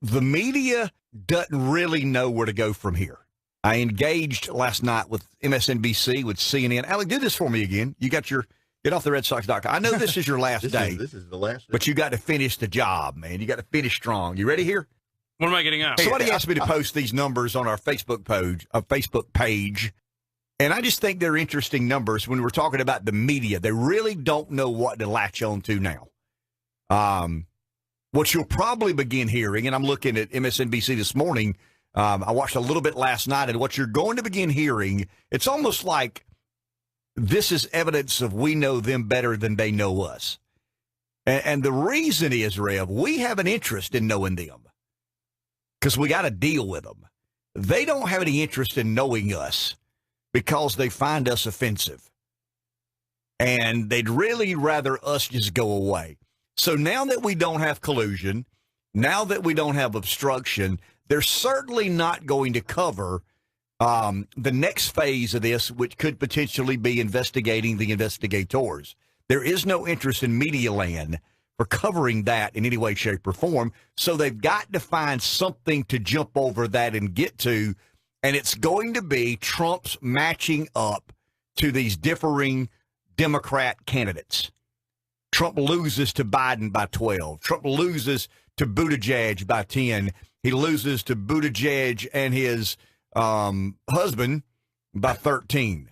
the media doesn't really know where to go from here. I engaged last night with MSNBC, with CNN. Alec, do this for me again. You got your get off the RedSox.com. I know this is your last day. This is the last day. But you got to finish the job, man. You got to finish strong. You ready here? What am I getting out? Somebody asked me to post these numbers on our Facebook page, and I just think they're interesting numbers when we're talking about the media. They really don't know what to latch on to now. What you'll probably begin hearing, and I'm looking at MSNBC this morning, I watched a little bit last night, and what you're going to begin hearing, it's almost like this is evidence of we know them better than they know us. And the reason is, Rev, we have an interest in knowing them because we got to deal with them. They don't have any interest in knowing us because they find us offensive. And they'd really rather us just go away. So now that we don't have collusion, now that we don't have obstruction, they're certainly not going to cover the next phase of this, which could potentially be investigating the investigators. There is no interest in media land for covering that in any way, shape, or form. So they've got to find something to jump over that and get to, and it's going to be Trump's matching up to these differing Democrat candidates. Trump loses to Biden by 12. Trump loses to Buttigieg by 10. He loses to Buttigieg and his husband by 13.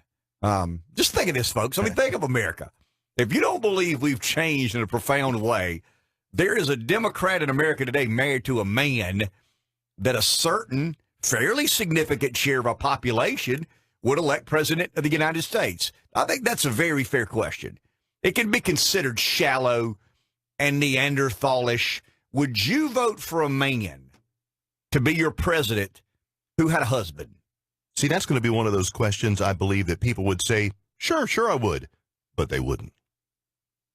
Just think of this, folks. I mean, think of America. If you don't believe we've changed in a profound way, there is a Democrat in America today married to a man that a certain fairly significant share of our population would elect president of the United States. I think that's a very fair question. It can be considered shallow and Neanderthalish. Would you vote for a man to be your president who had a husband? See, that's going to be one of those questions I believe that people would say, sure, I would, but they wouldn't.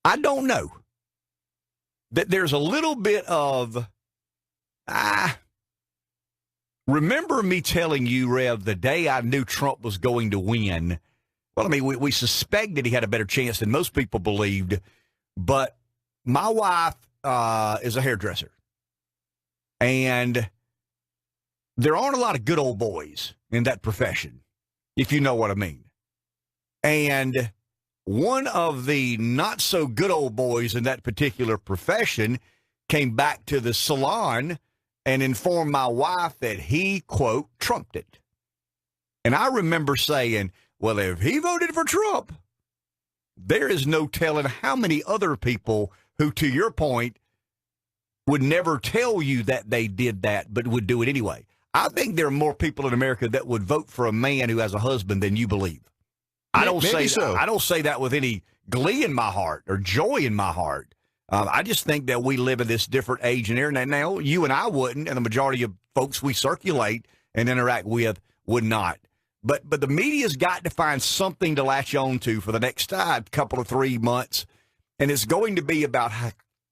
I don't know. That there's a little bit of, remember me telling you, Rev, the day I knew Trump was going to win. Well, I mean, we suspected he had a better chance than most people believed, but my wife is a hairdresser, and there aren't a lot of good old boys in that profession, if you know what I mean. And one of the not so good old boys in that particular profession came back to the salon and informed my wife that he, quote, trumped it. And I remember saying, well, if he voted for Trump, there is no telling how many other people who, to your point, would never tell you that they did that, but would do it anyway. I think there are more people in America that would vote for a man who has a husband than you believe. I don't say that with any glee in my heart or joy in my heart. I just think that we live in this different age and era. Now, you and I wouldn't, and the majority of folks we circulate and interact with would not. But the media's got to find something to latch on to for the next couple of 3 months, and it's going to be about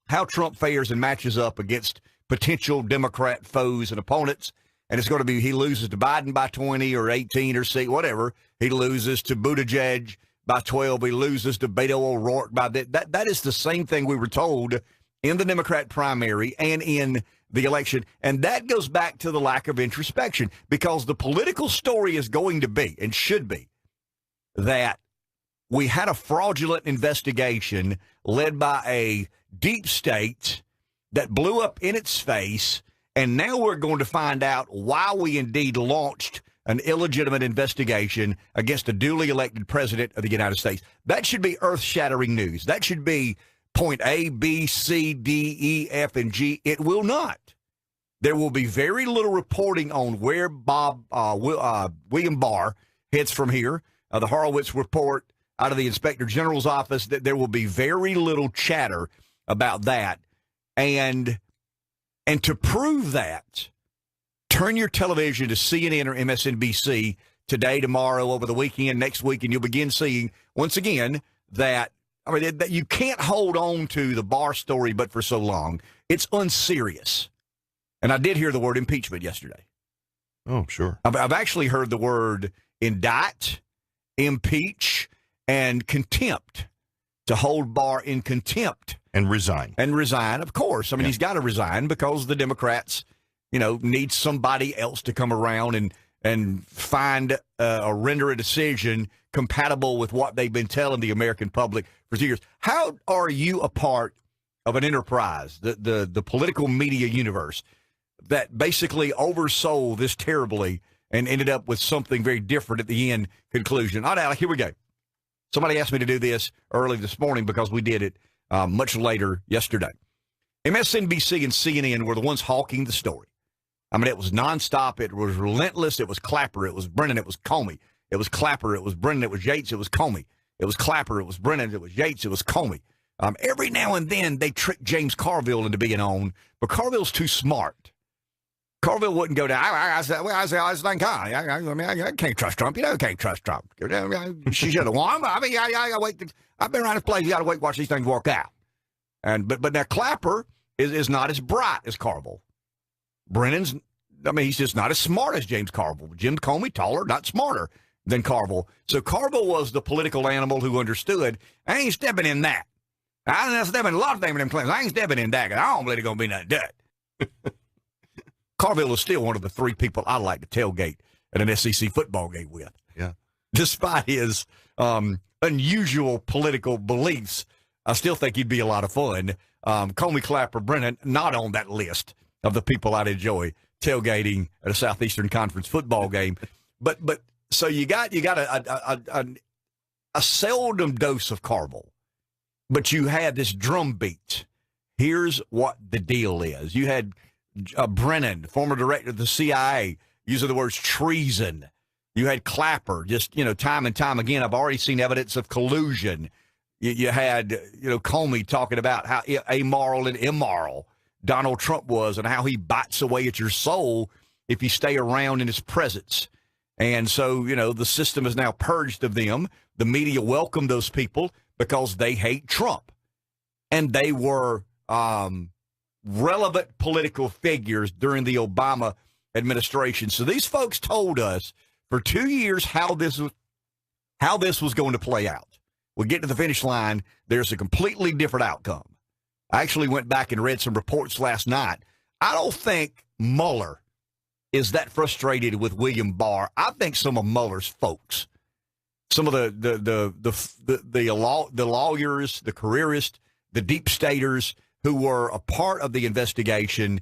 how Trump fares and matches up against potential Democrat foes and opponents. And it's going to be he loses to Biden by 20 or 18 or 6, whatever. He loses to Buttigieg by 12. He loses to Beto O'Rourke by that. That is the same thing we were told in the Democrat primary and in the election. And that goes back to the lack of introspection, because the political story is going to be and should be that we had a fraudulent investigation led by a deep state that blew up in its face. And now we're going to find out why we indeed launched an illegitimate investigation against a duly elected president of the United States. That should be earth-shattering news. That should be point A, B, C, D, E, F, and G. It will not. There will be very little reporting on where William Barr heads from here. The Horowitz report out of the Inspector General's office, that there will be very little chatter about that. And to prove that, turn your television to CNN or MSNBC today, tomorrow, over the weekend, next week, and you'll begin seeing, once again, that you can't hold on to the Barr story but for so long. It's unserious. And I did hear the word impeachment yesterday. Oh, sure. I've actually heard the word indict, impeach, and contempt, to hold Barr in contempt. And resign. And resign, of course. I mean, He's got to resign because the Democrats needs somebody else to come around and find or render a decision compatible with what they've been telling the American public for years. How are you a part of an enterprise, the political media universe, that basically oversold this terribly and ended up with something very different at the end conclusion? All right, here we go. Somebody asked me to do this early this morning because we did it much later yesterday. MSNBC and CNN were the ones hawking the story. I mean, it was nonstop. It was relentless. It was Clapper. It was Brennan. It was Comey. It was Clapper. It was Brennan. It was Yates. It was Comey. It was Clapper. It was Brennan. It was Yates. It was Comey. Every now and then they trick James Carville into being on, but Carville's too smart. Carville wouldn't go down. I can't trust Trump. You can't trust Trump. She should have won. I mean, I wait. I've been around this place. You got to wait, watch these things work out. But now Clapper is not as bright as Carville. Brennan's, he's just not as smart as James Carville. Jim Comey, taller, not smarter than Carville. So Carville was the political animal who understood. I ain't stepping in that. I ain't stepping in a lot of things with them Clintons. I ain't stepping in that because I don't believe it's going to be nothing done. Carville is still one of the three people I like to tailgate at an SEC football game with. Yeah. Despite his unusual political beliefs, I still think he'd be a lot of fun. Comey, Clapper, Brennan, not on that list of the people I'd enjoy tailgating at a Southeastern Conference football game. But so you got a seldom dose of Carville, but you had this drumbeat. Here's what the deal is. You had Brennan, former director of the CIA, using the words treason. You had Clapper, just, time and time again. I've already seen evidence of collusion. You had, Comey talking about how amoral and immoral Donald Trump was and how he bites away at your soul if you stay around in his presence. And so, the system is now purged of them. The media welcomed those people because they hate Trump. And they were relevant political figures during the Obama administration. So these folks told us for 2 years how this was going to play out. We get to the finish line, there's a completely different outcome. I actually went back and read some reports last night. I don't think Mueller is that frustrated with William Barr. I think some of Mueller's folks, some of the lawyers, the careerists, the deep staters who were a part of the investigation,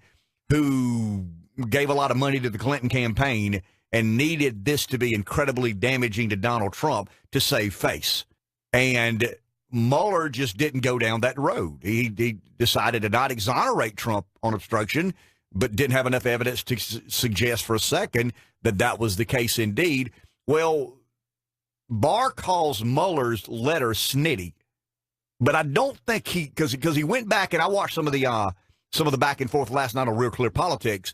who gave a lot of money to the Clinton campaign and needed this to be incredibly damaging to Donald Trump to save face. And Mueller just didn't go down that road. He decided to not exonerate Trump on obstruction, but didn't have enough evidence to suggest for a second that that was the case indeed. Well, Barr calls Mueller's letter snitty, but I don't think because he went back and I watched some of the back and forth last night on Real Clear Politics.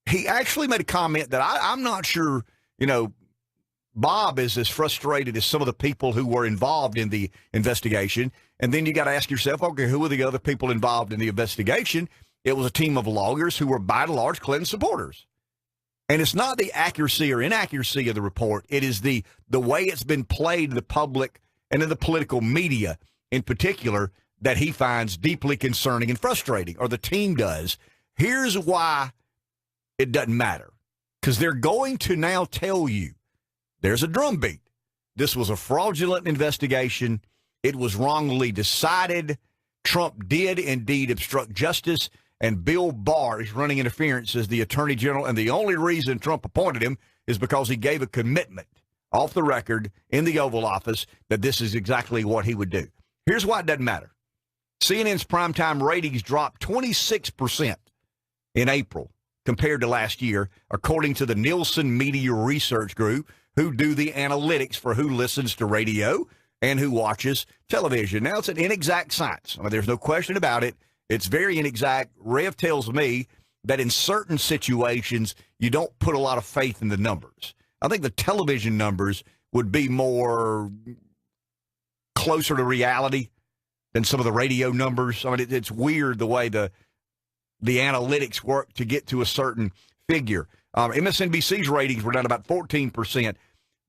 He actually made a comment that I'm not sure, Bob is as frustrated as some of the people who were involved in the investigation. And then you got to ask yourself, okay, who were the other people involved in the investigation? It was a team of lawyers who were by and large Clinton supporters. And it's not the accuracy or inaccuracy of the report. It is the way it's been played to the public and in the political media in particular that he finds deeply concerning and frustrating, or the team does. Here's why it doesn't matter. Because they're going to now tell you there's a drumbeat. This was a fraudulent investigation. It was wrongly decided. Trump did indeed obstruct justice, and Bill Barr is running interference as the attorney general, and the only reason Trump appointed him is because he gave a commitment off the record in the Oval Office that this is exactly what he would do. Here's why it doesn't matter. CNN's primetime ratings dropped 26% in April compared to last year, according to the Nielsen Media Research Group, who do the analytics for who listens to radio and who watches television. Now, it's an inexact science. I mean, there's no question about it. It's very inexact. Rev tells me that in certain situations, you don't put a lot of faith in the numbers. I think the television numbers would be more closer to reality than some of the radio numbers. I mean, it's weird the way the analytics work to get to a certain figure. MSNBC's ratings were down about 14%.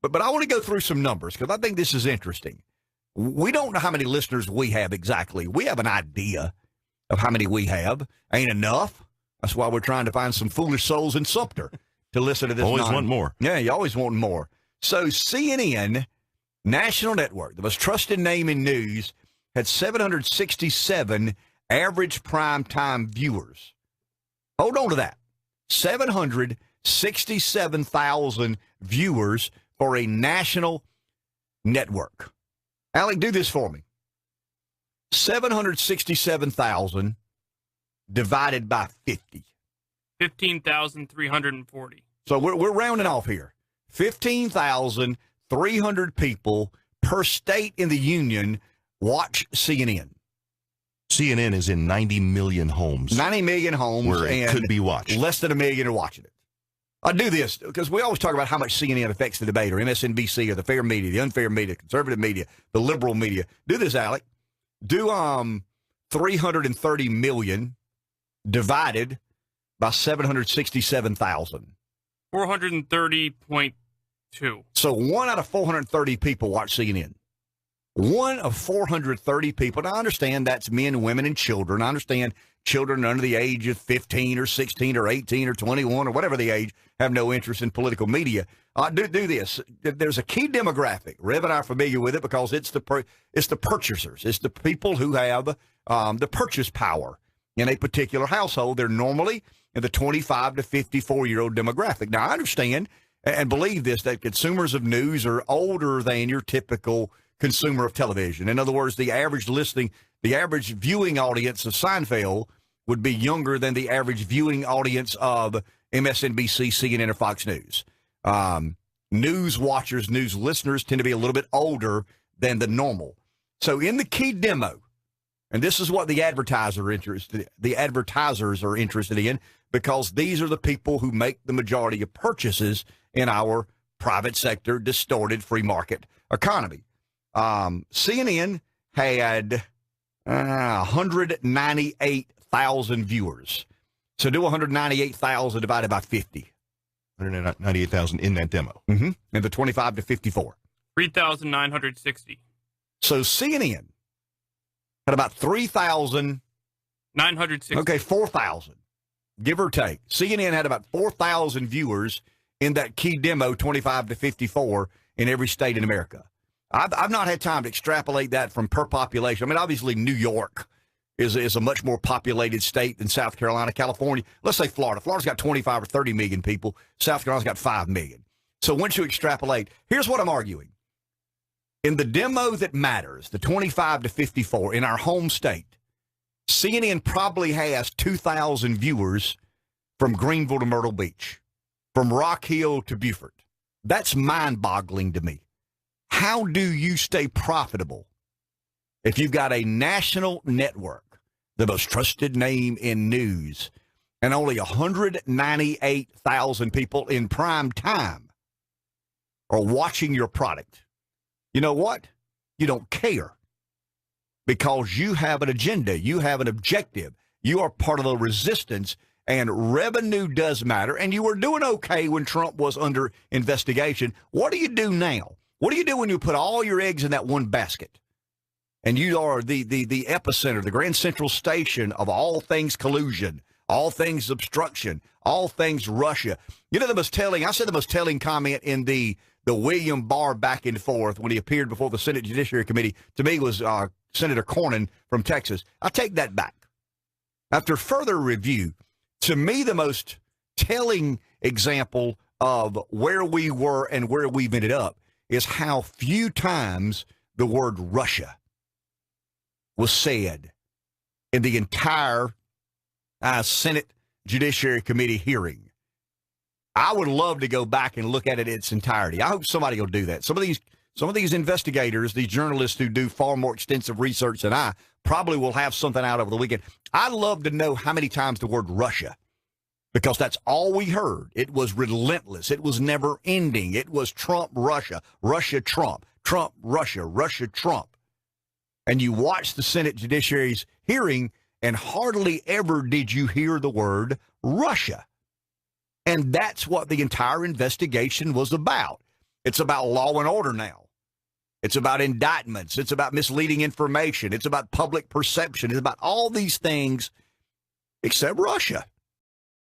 But I want to go through some numbers because I think this is interesting. We don't know how many listeners we have exactly. We have an idea of how many we have. Ain't enough. That's why we're trying to find some foolish souls in Sumter to listen to this. Always want more. Yeah, you always want more. So CNN, national network, the most trusted name in news, had 767 average primetime viewers. Hold on to that. 767,000 viewers for a national network. Alec, do this for me. 767,000 divided by 50. 15,340. So we're rounding off here. 15,300 people per state in the union watch CNN. CNN is in 90 million homes. 90 million homes. Where it could be watched. Less than a million are watching it. I do this because we always talk about how much CNN affects the debate, or MSNBC, or the fair media, the unfair media, conservative media, the liberal media. Do this, Alec. Do 330 million divided by 767,000. 430.2. So 1 out of 430 people watch CNN. 1 of 430 people. Now, I understand that's men, women, and children. I understand children under the age of 15 or 16 or 18 or 21 or whatever the age have no interest in political media. Do this. There's a key demographic. Rev and I are familiar with it because it's the purchasers. It's the people who have the purchase power in a particular household. They're normally in the 25 to 54-year-old demographic. Now, I understand and believe this, that consumers of news are older than your typical consumer of television. In other words, the average viewing audience of Seinfeld would be younger than the average viewing audience of MSNBC, CNN, or Fox News. News watchers, news listeners tend to be a little bit older than the normal. So in the key demo, and this is what the advertisers are interested in, because these are the people who make the majority of purchases in our private sector, distorted free market economy. CNN had 198,000 viewers. So do 198,000 divided by 50. 198,000 in that demo. Mm-hmm. In the 25 to 54. 3,960. So CNN had about 3,000. 960. Okay, 4,000, give or take. CNN had about 4,000 viewers in that key demo, 25 to 54, in every state in America. I've not had time to extrapolate that from per population. I mean, obviously, New York is a much more populated state than South Carolina, California. Let's say Florida. Florida's got 25 or 30 million people. South Carolina's got 5 million. So once you extrapolate, here's what I'm arguing. In the demo that matters, the 25 to 54, in our home state, CNN probably has 2,000 viewers from Greenville to Myrtle Beach, from Rock Hill to Beaufort. That's mind-boggling to me. How do you stay profitable if you've got a national network, the most trusted name in news, and only 198,000 people in prime time are watching your product? You know what? You don't care because you have an agenda. You have an objective. You are part of the resistance, and revenue does matter. And you were doing okay when Trump was under investigation. What do you do now? What do you do when you put all your eggs in that one basket? And you are the epicenter, the Grand Central Station of all things collusion, all things obstruction, all things Russia. You know, I said the most telling comment in the William Barr back and forth when he appeared before the Senate Judiciary Committee, to me, was Senator Cornyn from Texas. I take that back. After further review, to me, the most telling example of where we were and where we've ended up is how few times the word Russia was said in the entire Senate Judiciary Committee hearing. I would love to go back and look at it in its entirety. I hope somebody will do that. Some of these investigators, these journalists who do far more extensive research than I, probably will have something out over the weekend. I'd love to know how many times the word Russia, because that's all we heard. It was relentless. It was never ending. It was Trump, Russia, Russia, Trump, Trump, Russia, Russia, Trump. And you watch the Senate Judiciary's hearing, and hardly ever did you hear the word Russia. And that's what the entire investigation was about. It's about law and order now. It's about indictments. It's about misleading information. It's about public perception. It's about all these things except Russia.